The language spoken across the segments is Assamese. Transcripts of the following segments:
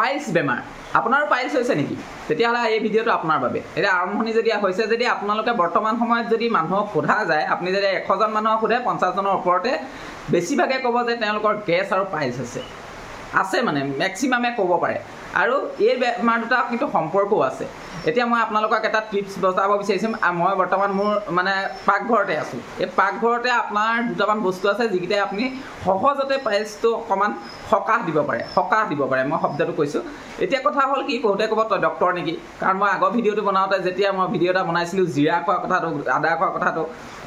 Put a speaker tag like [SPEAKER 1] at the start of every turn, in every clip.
[SPEAKER 1] পাইলছ বেমাৰ আপোনাৰ পাইলছ হৈছে নেকি তেতিয়াহ'লে এই ভিডিঅ'টো আপোনাৰ বাবে এতিয়া আৰম্ভণি যদি হৈছে যদি আপোনালোকে বৰ্তমান সময়ত যদি মানুহক সোধা যায় আপুনি যদি 100 জন মানুহক সোধে 50 জনৰ ওপৰতে বেছিভাগে ক'ব যে তেওঁলোকৰ গেছ আৰু পাইলছ আছে মানে মেক্সিমামে ক'ব পাৰে আৰু এই বেমাৰ দুটা কিন্তু সম্পৰ্কও আছে এতিয়া মই আপোনালোকক এটা টিপছ বতাব বিচাৰিম মই বৰ্তমান মোৰ মানে পাকঘৰতে আছো এই পাকঘৰতে আপোনাৰ দুটামান বস্তু আছে যিকিটা আপুনি সহজতে পাইলছটো অকমান সকাহ দিব পাৰে মই শব্দটো কৈছো এতিয়া কথা হ'ল কি বহুতে ক'ব তই ডক্টৰ নেকি কাৰণ মই আগৰ ভিডিঅ'টো বনাওঁতে যেতিয়া মই ভিডিঅ'টা বনাইছিলো জিৰা খোৱা কথাটো আদা খোৱা কথাটো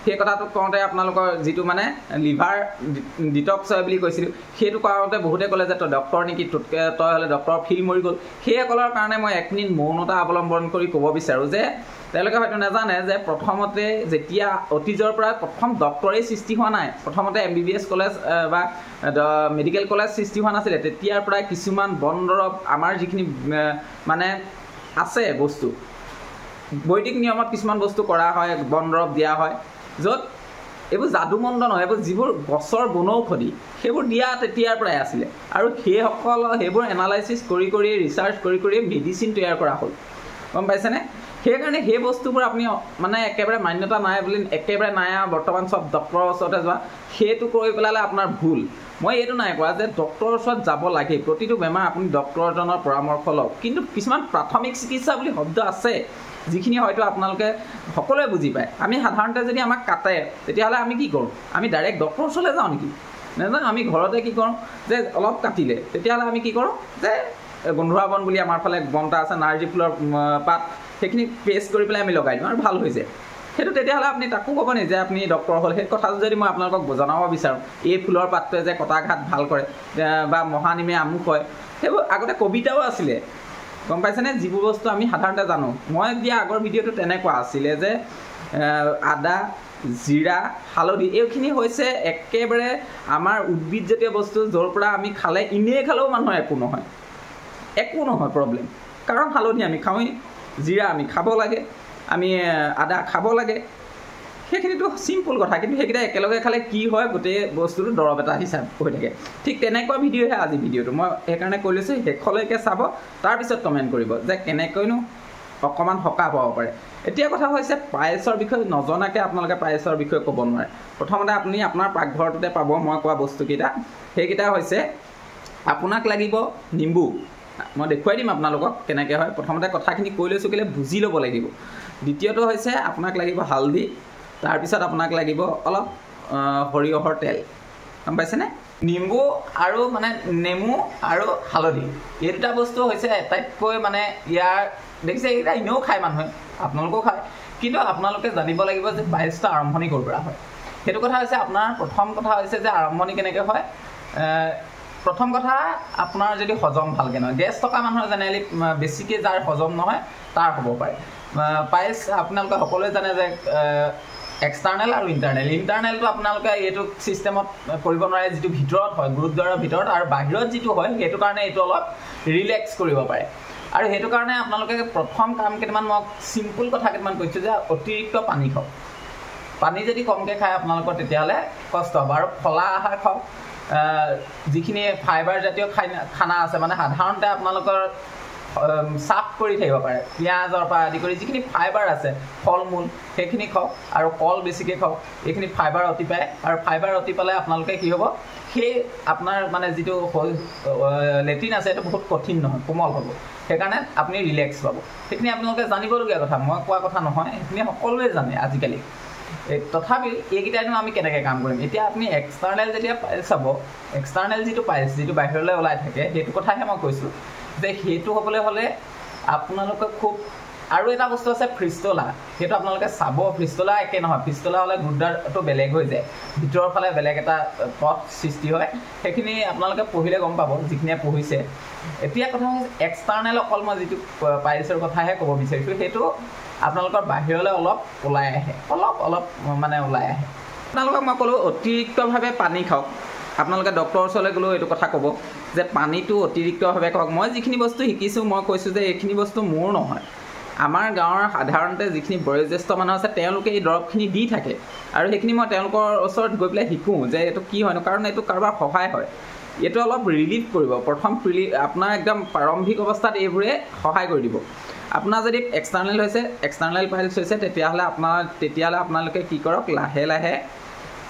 [SPEAKER 1] সেই কথাটো কওঁতে আপোনালোকৰ যিটো মানে লিভাৰ ডিটক্স হয় বুলি কৈছিল সেইটো কাৰণতে বহুতে ক'লে যে তই ডক্টৰ নেকি তই হ'লে ডক্টৰ ফিল মৰি গ'ল সেইসকলৰ কাৰণে মই 1 মিনিট মৌনতা অৱলম্বন কৰি ক'ব বিচাৰোঁ যে তেওঁলোকে হয়তো নাজানে যে প্ৰথমতে যেতিয়া অতীজৰ পৰা প্ৰথম ডক্টৰেই সৃষ্টি হোৱা নাই প্ৰথমতে MBBS কলেজ বা মেডিকেল কলেজ সৃষ্টি হোৱা নাছিলে তেতিয়াৰ পৰা কিছুমান বন দৰৱ আমাৰ যিখিনি মানে আছে বস্তু বৈদিক নিয়মত কিছুমান বস্তু কৰা হয় বন দৰৱ দিয়া হয় য'ত এইবোৰ যাদুমন্দ নহয় এইবোৰ যিবোৰ গছৰ বনৌষধি সেইবোৰ দিয়া তেতিয়াৰ পৰাই আছিলে আৰু সেইবোৰ এনালাইচিছ কৰি ৰিচাৰ্চ কৰি মেডিচিন তৈয়াৰ কৰা হ'ল গম পাইছেনে সেইকাৰণে সেই বস্তুবোৰ আপুনি মানে একেবাৰে মান্যতা নাই বুলি একেবাৰে নাই বৰ্তমান সব ডক্টৰৰ ওচৰতে যোৱা সেইটো কৰি পেলালে আপোনাৰ ভুল মই এইটো নাই কোৱা যে ডক্টৰৰ ওচৰত যাব লাগে প্ৰতিটো বেমাৰ আপুনি ডক্টৰ এজনৰ পৰামৰ্শ লওক কিন্তু কিছুমান প্ৰাথমিক চিকিৎসা বুলি শব্দ আছে যিখিনি হয়তো আপোনালোকে সকলোৱে বুজি পায় আমি সাধাৰণতে যদি আমাক কাটে তেতিয়াহ'লে আমি কি কৰোঁ আমি ডাইৰেক্ট ডক্টৰৰ ওচৰলৈ যাওঁ নেকি নাজানো আমি ঘৰতে কি কৰোঁ যে অলপ কাটিলে তেতিয়াহ'লে আমি কি কৰোঁ যে গন্ধুৱা বন বুলি আমাৰ ফালে বনটা আছে নাৰ্জী ফুলৰ পাত সেইখিনি পেষ্ট কৰি পেলাই আমি লগাই দিওঁ আৰু ভাল হৈ যায় সেইটো তেতিয়াহ'লে আপুনি তাকো ক'ব নি যে আপুনি ডক্টৰ হ'ল সেই কথাটো যদি মই আপোনালোকক জনাব বিচাৰোঁ এই ফুলৰ পাতটোৱে যে কটাঘাত ভাল কৰে বা মহানিমে আমুক হয় সেইবোৰ আগতে কবিতাও আছিলে গম পাইছেনে যিবোৰ বস্তু আমি সাধাৰণতে জানো মই দিয়া আগৰ ভিডিঅ'টো তেনেকুৱা আছিলে যে আদা জিৰা হালধি এইখিনি হৈছে একেবাৰে আমাৰ উদ্ভিদজাতীয় বস্তু য'ৰ পৰা আমি খালে ইনেই খালেও মানুহৰ একো নহয় প্ৰব্লেম কাৰণ হালধি আমি খাওঁৱেই জিৰা আমি খাব লাগে আমি আদা খাব লাগে সেইখিনিতো চিম্পল কথা কিন্তু সেইকেইটা একেলগে খালে কি হয় গোটেই বস্তুটো দৰৱ এটা হিচাপ হৈ থাকে ঠিক তেনেকুৱা ভিডিঅ'হে আজি ভিডিঅ'টো মই সেইকাৰণে কৈ লৈছোঁ শেষলৈকে চাব তাৰপিছত কমেণ্ট কৰিব যে কেনেকৈনো অকণমান সকাহ পাব পাৰে এতিয়া কথা হৈছে পাইলছৰ বিষয়ে নজনাকৈ আপোনালোকে পাইলছৰ বিষয়ে ক'ব নোৱাৰে প্ৰথমতে আপুনি আপোনাৰ পাকঘৰটোতে পাব মই কোৱা বস্তুকেইটা সেইকেইটা হৈছে আপোনাক লাগিব নিম্বু মই দেখুৱাই দিম আপোনালোকক কেনেকৈ হয় প্ৰথমতে কথাখিনি কৈ লৈছোঁ কেলৈ বুজি ল'ব লাগিব দ্বিতীয়টো হৈছে আপোনাক লাগিব হালধি তাৰপিছত আপোনাক লাগিব অলপ সৰিয়হৰ তেল গম পাইছেনে নিম্বু আৰু মানে নেমু আৰু হালধি এই দুটা বস্তু হৈছে আটাইতকৈ মানে ইয়াৰ দেখিছে এইকেইটা এনেও খায় মানুহে আপোনালোকেও খায় কিন্তু আপোনালোকে জানিব লাগিব যে পাইলছটো আৰম্ভণি ক'ৰ পৰা হয় সেইটো কথা হৈছে আপোনাৰ প্ৰথম কথা হৈছে যে আৰম্ভণি কেনেকৈ হয় প্ৰথম কথা আপোনাৰ যদি হজম ভালকৈ নহয় গেছ থকা মানুহৰ জেনেৰেলি বেছিকৈ যাৰ হজম নহয় তাৰ হ'ব পাৰে পাইলছ আপোনালোকে সকলোৱে জানে যে এক্সটাৰ্নেল আৰু ইণ্টাৰনেলটো আপোনালোকে এইটো চিষ্টেমত কৰিব নোৱাৰে যিটো ভিতৰত হয় গুৰুদ্বাৰৰ ভিতৰত আৰু বাহিৰত যিটো হয় সেইটো কাৰণে এইটো অলপ ৰিলেক্স কৰিব পাৰে আৰু সেইটো কাৰণে আপোনালোকে প্ৰথম কাম কেইটামান মই চিম্পুল কথা কেইটামান কৈছোঁ যে অতিৰিক্ত পানী খাওক পানী যদি কমকৈ খায় আপোনালোকৰ তেতিয়াহ'লে কষ্ট হ'ব আৰু ফলা আহাৰ খাওক যিখিনি ফাইবাৰ জাতীয় খানা আছে মানে সাধাৰণতে আপোনালোকৰ চাফ কৰি থাকিব পাৰে পিঁয়াজৰ পৰা আদি কৰি যিখিনি ফাইবাৰ আছে ফল মূল সেইখিনি খাওক আৰু কল বেছিকৈ খাওক এইখিনি ফাইবাৰ অতি পায় আৰু ফাইবাৰ অতি পালে আপোনালোকে কি হ'ব সেই আপোনাৰ মানে যিটো লেট্ৰিন আছে সেইটো বহুত কঠিন নহয় কোমল হ'ব সেইকাৰণে আপুনি ৰিলেক্স পাব সেইখিনি আপোনালোকে জানিবলগীয়া কথা মই কোৱা কথা নহয় সেইখিনি সকলোৱে জানে আজিকালি তথাপি এইকেইটাইনো আমি কেনেকৈ কাম কৰিম এতিয়া আপুনি এক্সটাৰ্নেল যেতিয়া পাইলছ চাব এক্সটাৰ্নেল যিটো পাইলছ যিটো বাহিৰলৈ ওলাই থাকে সেইটো কথাহে মই কৈছোঁ যে সেইটো হ'বলৈ হ'লে আপোনালোকে খুব আৰু এটা বস্তু আছে ফিষ্টলা সেইটো আপোনালোকে চাব ফিষ্টলা একে নহয় ফিষ্টলা হ'লে গুৰুদ্বাৰটো বেলেগ হৈ যায় ভিতৰৰ ফালে বেলেগ এটা পথ সৃষ্টি হয় সেইখিনি আপোনালোকে পঢ়িলে গম পাব যিখিনিয়ে পঢ়িছে এতিয়া কথা হৈছে এক্সটাৰ্নেল অকল মই যিটো পাইলছৰ কথাহে ক'ব বিচাৰিছোঁ সেইটো আপোনালোকৰ বাহিৰলৈ অলপ ওলাই আহে অলপ মানে ওলাই আহে আপোনালোকক মই ক'লোঁ অতিৰিক্তভাৱে পানী খাওক আপোনালোকে ডক্টৰৰ ওচৰলৈ গ'লেও এইটো কথা ক'ব যে পানীটো অতিৰিক্তভাৱে খাওক মই যিখিনি বস্তু শিকিছোঁ মই কৈছোঁ যে এইখিনি বস্তু মোৰ নহয় আমাৰ গাঁৱৰ সাধাৰণতে যিখিনি বয়োজ্যেষ্ঠ মানুহ আছে তেওঁলোকে এই দৰৱখিনি দি থাকে আৰু সেইখিনি মই তেওঁলোকৰ ওচৰত গৈ পেলাই শিকোঁ যে এইটো কি হয়নো কাৰণ এইটো কাৰোবাৰ সহায় হয় এইটো অলপ ৰিলিফ কৰিব প্ৰথম আপোনাৰ একদম প্ৰাৰম্ভিক অৱস্থাত এইবোৰে সহায় কৰি দিব আপোনাৰ যদি এক্সটাৰ্নেল পাইলছ হৈছে তেতিয়াহ'লে আপোনালোকে কি কৰক লাহে লাহে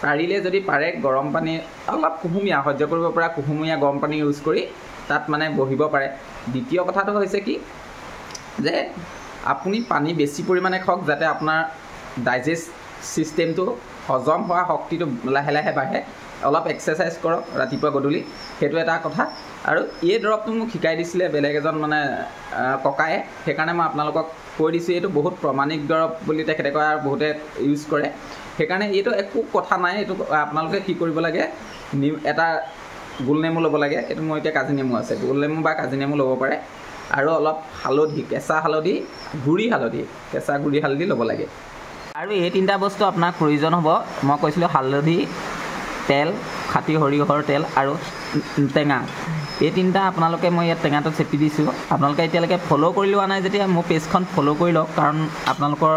[SPEAKER 1] পাৰিলে যদি পাৰে গৰম পানী অলপ কুহুমীয়া সহ্য কৰিব পৰা কুহুমীয়া গৰম পানী ইউজ কৰি তাত মানে বহিব পাৰে দ্বিতীয় কথাটো হৈছে কি যে আপুনি পানী বেছি পৰিমাণে খাওক যাতে আপোনাৰ ডাইজেষ্ট চিষ্টেমটো হজম হোৱা শক্তিটো লাহে লাহে বাঢ়ে অলপ এক্সাৰচাইজ কৰক ৰাতিপুৱা গধূলি সেইটো এটা কথা আৰু এই দৰৱটো মোক শিকাই দিছিলে বেলেগ এজন মানে ককায়ে সেইকাৰণে মই আপোনালোকক কৈ দিছোঁ এইটো বহুত প্ৰমাণিক দৰৱ বুলি তেখেতে কয় আৰু বহুতে ইউজ কৰে সেইকাৰণে এইটো একো কথা নাই এইটো আপোনালোকে কি কৰিব লাগে এটা গোলনেমু ল'ব লাগে এইটো মোৰ এতিয়া কাজি নেমু আছে গোলনেমু বা কাজি নেমু ল'ব পাৰে আৰু অলপ হালধি কেঁচা হালধি কেঁচা গুড়ি হালধি ল'ব লাগে আৰু এই তিনিটা বস্তু আপোনাক প্ৰয়োজন হ'ব মই কৈছিলোঁ হালধি তেল খাটি সৰিয়হৰ তেল আৰু টেঙা এই তিনিটা আপোনালোকে মই ইয়াত টেঙাটো চেপি দিছোঁ আপোনালোকে এতিয়ালৈকে ফ'ল' কৰি লোৱা নাই যেতিয়া মোৰ পেজখন ফ'ল' কৰি লওক কাৰণ আপোনালোকৰ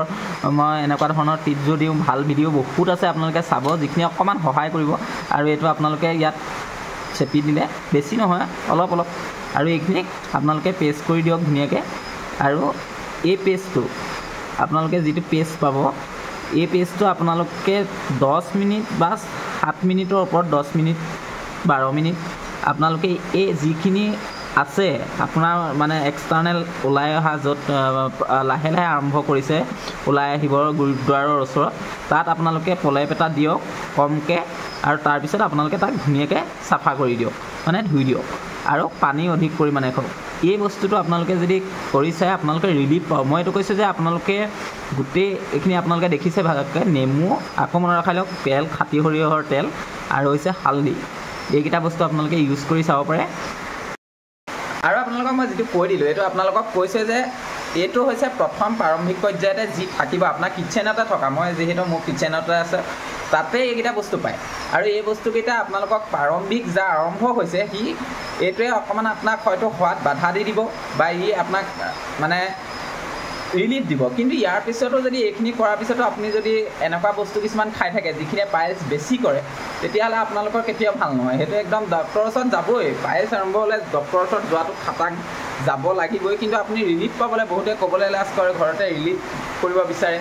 [SPEAKER 1] মই এনেকুৱা ধৰণৰ টিপছো দিওঁ ভাল ভিডিঅ' বহুত আছে আপোনালোকে চাব যিখিনি অকণমান সহায় কৰিব আৰু এইটো আপোনালোকে ইয়াত চেপি দিলে বেছি নহয় অলপ আৰু এইখিনিক আপোনালোকে পেষ্ট কৰি দিয়ক ধুনীয়াকৈ আৰু এই পেষ্টটো আপোনালোকে যিটো পেষ্ট পাব এই পেষ্টটো আপোনালোকে 10 মিনিট বা 7 মিনিটৰ ওপৰত 10 মিনিট 12 মিনিট আপোনালোকে এই যিখিনি আছে আপোনাৰ মানে এক্সটাৰ্নেল ওলাই অহা য'ত লাহে লাহে আৰম্ভ কৰিছে ওলাই আহিবৰ গুৰুদ্বাৰৰ ওচৰত তাত আপোনালোকে প্ৰলেপ এটা দিয়ক কমকৈ আৰু তাৰপিছত আপোনালোকে তাক ধুনীয়াকৈ চাফা কৰি দিয়ক মানে ধুই দিয়ক আৰু পানী অধিক পৰিমাণে খাওক এই বস্তুটো আপোনালোকে যদি কৰি চাই আপোনালোকে ৰিলিফ পাব মই এইটো কৈছোঁ যে আপোনালোকে গোটেই এইখিনি আপোনালোকে দেখিছে ভালকৈ নেমু আকৌ মনত ৰখাই লওক তেল খাটি সৰিয়হৰ তেল আৰু হৈছে হালধি এইকেইটা বস্তু আপোনালোকে ইউজ কৰি চাব পাৰে আৰু আপোনালোকক মই যিটো কৈ দিলোঁ এইটো আপোনালোকক কৈছে যে এইটো হৈছে প্ৰথম প্ৰাৰম্ভিক পৰ্যায়তে যি থাকিব আপোনাৰ কিটচেনতে থকা মই যিহেতু মোৰ কিটচেনতে আছে তাতে এইকেইটা বস্তু পায় আৰু এই বস্তুকেইটা আপোনালোকক প্ৰাৰম্ভিক যা আৰম্ভ হৈছে এইটোৱে অকণমান আপোনাক হয়তো হোৱাত বাধা দি দিব বা আপোনাক মানে ৰিলিফ দিব কিন্তু ইয়াৰ পিছতো যদি এইখিনি কৰাৰ পিছতো আপুনি যদি এনেকুৱা বস্তু কিছুমান খাই থাকে যিখিনিয়ে পাইলছ বেছি কৰে তেতিয়াহ'লে আপোনালোকৰ কেতিয়াও ভাল নহয় সেইটো একদম ডক্টৰৰ ওচৰত যাবই পাইলছ আৰম্ভ হ'লে ডক্টৰৰ ওচৰত যোৱাটো খাটাং যাব লাগিবই কিন্তু আপুনি ৰিলিফ পাবলৈ বহুতে ক'বলৈ লাজ কৰে ঘৰতে ৰিলিফ কৰিব বিচাৰে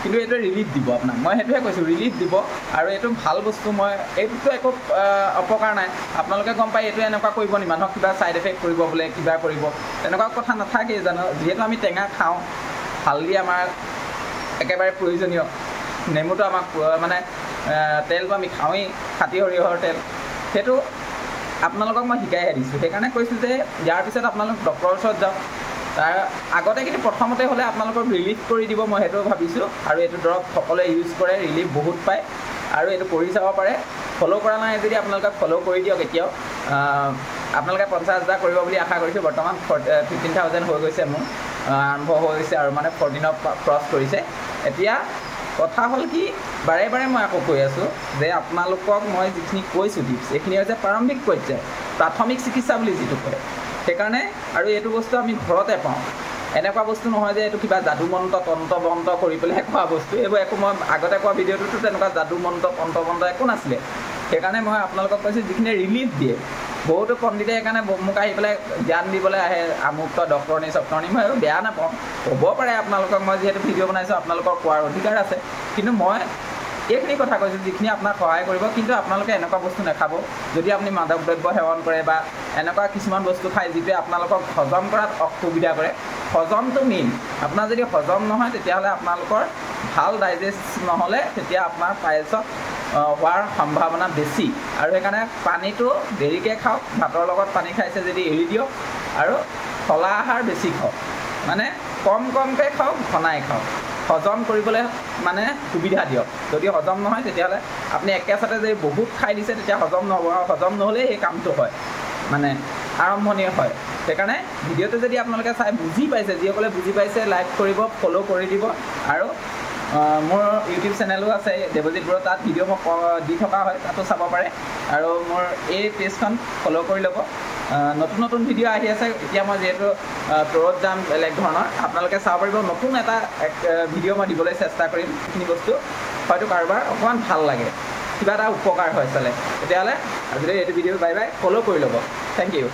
[SPEAKER 1] কিন্তু এইটো ৰিলিফ দিব আপোনাক মই সেইটোহে কৈছোঁ ৰিলিফ দিব আৰু এইটো ভাল বস্তু মই এইটোতো একো অপকাৰ নাই আপোনালোকে গম পায় এইটো এনেকুৱা কৰিব নি মানুহক কিবা ছাইড এফেক্ট কৰিব বোলে কিবা কৰিব তেনেকুৱা কথা নাথাকেই জানো যিহেতু আমি টেঙা খাওঁ হালধি আমাৰ একেবাৰে প্ৰয়োজনীয় নেমুটো আমাক মানে তেলটো আমি খাওঁৱেই খাটি সৰিয়হৰ তেল সেইটো আপোনালোকক মই শিকাইহে দিছোঁ সেইকাৰণে কৈছোঁ যে ইয়াৰ পিছত আপোনালোক ডক্টৰৰ ওচৰত যাওক তাৰ আগতে কিন্তু প্ৰথমতে হ'লে আপোনালোকক ৰিলিফ কৰি দিব মই সেইটো ভাবিছোঁ আৰু এইটো দৰৱ সকলোৱে ইউজ কৰে ৰিলিফ বহুত পায় আৰু এইটো কৰি চাব পাৰে ফ'ল' কৰা নাই যদি আপোনালোকে ফ'ল' কৰি দিয়ক এতিয়াও আপোনালোকে 50,000 কৰিব বুলি আশা কৰিছোঁ বৰ্তমান 15,000 হৈ গৈছে মোৰ আৰম্ভ হৈছে আৰু মানে 14 ক্ৰছ কৰিছে এতিয়া কথা হ'ল কি বাৰে বাৰে মই আকৌ কৈ আছোঁ যে আপোনালোকক মই যিখিনি কৈছোঁ টিপছ এইখিনি হৈছে প্ৰাৰম্ভিক পৰ্যায় প্ৰাথমিক চিকিৎসা বুলি যিটো কয় সেইকাৰণে আৰু এইটো বস্তু আমি ঘৰতে পাওঁ এনেকুৱা বস্তু নহয় যে এইটো কিবা যাদু মন্ত্ৰ তন্ত্ৰ কৰি পেলাই খোৱা বস্তু এইবোৰ একো মই আগতে কোৱা ভিডিঅ'টোতো তেনেকুৱা যাদু মন্ত্ৰ তন্ত্ৰ একো নাছিলে সেইকাৰণে মই আপোনালোকক কৈছোঁ যিখিনি ৰিলিফ দিয়ে বহুতো পণ্ডিতে সেইকাৰণে মোক আহি পেলাই জ্ঞান দিবলৈ আহে আমুক ডক্টৰনি চক্টৰনি মই এইবোৰ বেয়া নাপাওঁ ক'ব পাৰে আপোনালোকক মই যিহেতু ভিডিঅ' বনাইছোঁ আপোনালোকৰ কোৱাৰ অধিকাৰ আছে কিন্তু মই এইখিনি কথা কৈছোঁ যিখিনি আপোনাক সহায় কৰিব কিন্তু আপোনালোকে এনেকুৱা বস্তু নাখাব যদি আপুনি মাদক দ্ৰব্য সেৱন কৰে বা এনেকুৱা কিছুমান বস্তু খায় যিটোৱে আপোনালোকক হজম কৰাত অসুবিধা কৰে হজমটো মেইন আপোনাৰ যদি হজম নহয় তেতিয়াহ'লে আপোনালোকৰ ভাল ডাইজেষ্ট নহ'লে তেতিয়া আপোনাৰ পাইলছত হোৱাৰ সম্ভাৱনা বেছি আৰু সেইকাৰণে পানীটো দেৰিকৈ খাওক ভাতৰ লগত পানী খাইছে যদি এৰি দিয়ক আৰু থলা আহাৰ বেছি খাওক মানে কমকৈ খাওক ঘনাই খাওক হজম কৰিবলৈ মানে সুবিধা দিয়ক যদি হজম নহয় তেতিয়াহ'লে আপুনি একেচাতে যদি বহুত খাই দিছে তেতিয়া হজম নহ'ব আৰু হজম নহ'লেই এই কামটো হয় মানে আৰম্ভণি হয় সেইকাৰণে ভিডিঅ'টো যদি আপোনালোকে চাই বুজি পাইছে যিসকলে বুজি পাইছে লাইক কৰিব ফ'ল' কৰি দিব আৰু মোৰ ইউটিউব চেনেলো আছে দেৱজিৎ বৰুৱা তাত ভিডিঅ' মই দি থকা হয় তাতো চাব পাৰে আৰু মোৰ এই পেজখন ফ'ল' কৰি ল'ব নতুন ভিডিঅ' আহি আছে এতিয়া মই যিহেতু ট'ৰত যাম বেলেগ ধৰণৰ আপোনালোকে চাব পাৰিব নতুন এটা ভিডিঅ' মই দিবলৈ চেষ্টা কৰিম এইখিনি বস্তু হয়তো কাৰোবাৰ অকণমান ভাল লাগে কিবা এটা উপকাৰ হয় চালে তেতিয়াহ'লে আজিলৈ এইটো ভিডিঅ' বাই বাই, ফ'ল' কৰি ল'ব। Thank U.